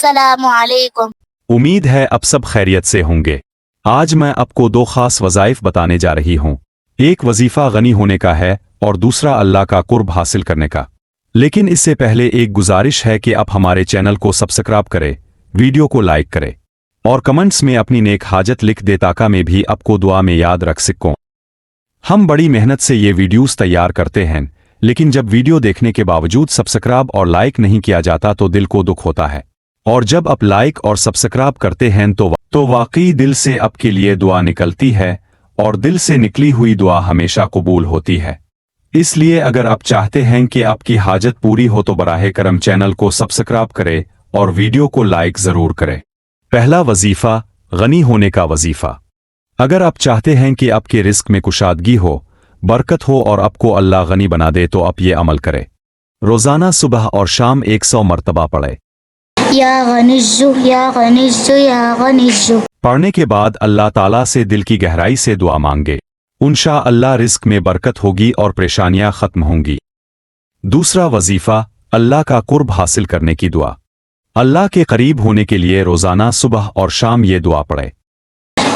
अस्सलामु अलैकुम। उम्मीद है अब सब खैरियत से होंगे। आज मैं आपको दो खास वज़ाइफ बताने जा रही हूँ। एक वजीफ़ा गनी होने का है और दूसरा अल्लाह का कुर्ब हासिल करने का। लेकिन इससे पहले एक गुजारिश है कि आप हमारे चैनल को सब्सक्राइब करें, वीडियो को लाइक करें और कमेंट्स में अपनी नेक हाजत लिख दे ताकि मैं भी आपको दुआ में याद रख सकूं। हम बड़ी मेहनत से ये वीडियोस तैयार करते हैं, लेकिन जब वीडियो देखने के बावजूद सब्सक्राइब और लाइक नहीं किया जाता तो दिल को दुख होता है। और जब आप लाइक और सब्सक्राइब करते हैं तो वाकई दिल से आपके लिए दुआ निकलती है और दिल से निकली हुई दुआ हमेशा कबूल होती है। इसलिए अगर आप चाहते हैं कि आपकी हाजत पूरी हो तो बराह करम चैनल को सब्सक्राइब करें और वीडियो को लाइक जरूर करें। पहला वजीफा, गनी होने का वजीफा। अगर आप चाहते हैं कि आपके रिस्क में कुशादगी हो, बरकत हो और आपको अल्लाह गनी बना दे तो आप ये अमल करें। रोजाना सुबह और शाम 100 मरतबा पढ़े। या गनिज्जु या गनिज्जु या गनिज्जु। पढ़ने के बाद अल्लाह ताला से दिल की गहराई से दुआ मांगे। इंशाअल्लाह रिस्क में बरकत होगी और परेशानियां खत्म होंगी। दूसरा वजीफा, अल्लाह का कुर्ब हासिल करने की दुआ। अल्लाह के करीब होने के लिए रोजाना सुबह और शाम ये दुआ पढ़े।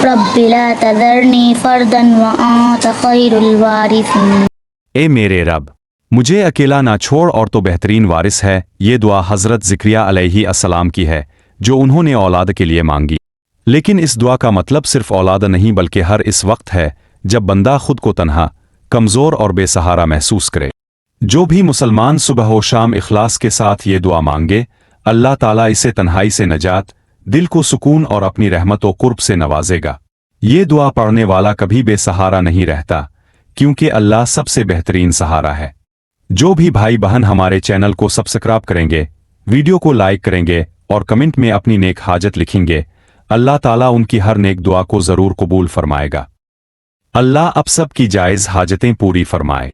रब्बि ला तज़रनी फर्दन व अंत खैरुल वारिसीन। ए मेरे रब, मुझे अकेला ना छोड़ और तो बेहतरीन वारिस है। ये दुआ हजरत ज़िक्रिया अलैहि अस्सलाम की है जो उन्होंने औलाद के लिए मांगी। लेकिन इस दुआ का मतलब सिर्फ औलाद नहीं बल्कि हर इस वक्त है जब बंदा खुद को तन्हा, कमजोर और बेसहारा महसूस करे। जो भी मुसलमान सुबह व शाम इखलास के साथ ये दुआ मांगे, अल्लाह ताला इसे तन्हाई से नजात, दिल को सुकून और अपनी रहमत व कुर्ब से नवाजेगा। ये दुआ पढ़ने वाला कभी बेसहारा नहीं रहता, क्योंकि अल्लाह सबसे बेहतरीन सहारा है। जो भी भाई बहन हमारे चैनल को सब्सक्राइब करेंगे, वीडियो को लाइक करेंगे और कमेंट में अपनी नेक हाजत लिखेंगे, अल्लाह ताला उनकी हर नेक दुआ को जरूर कबूल फरमाएगा। अल्लाह आप सब की जायज़ हाजतें पूरी फरमाए।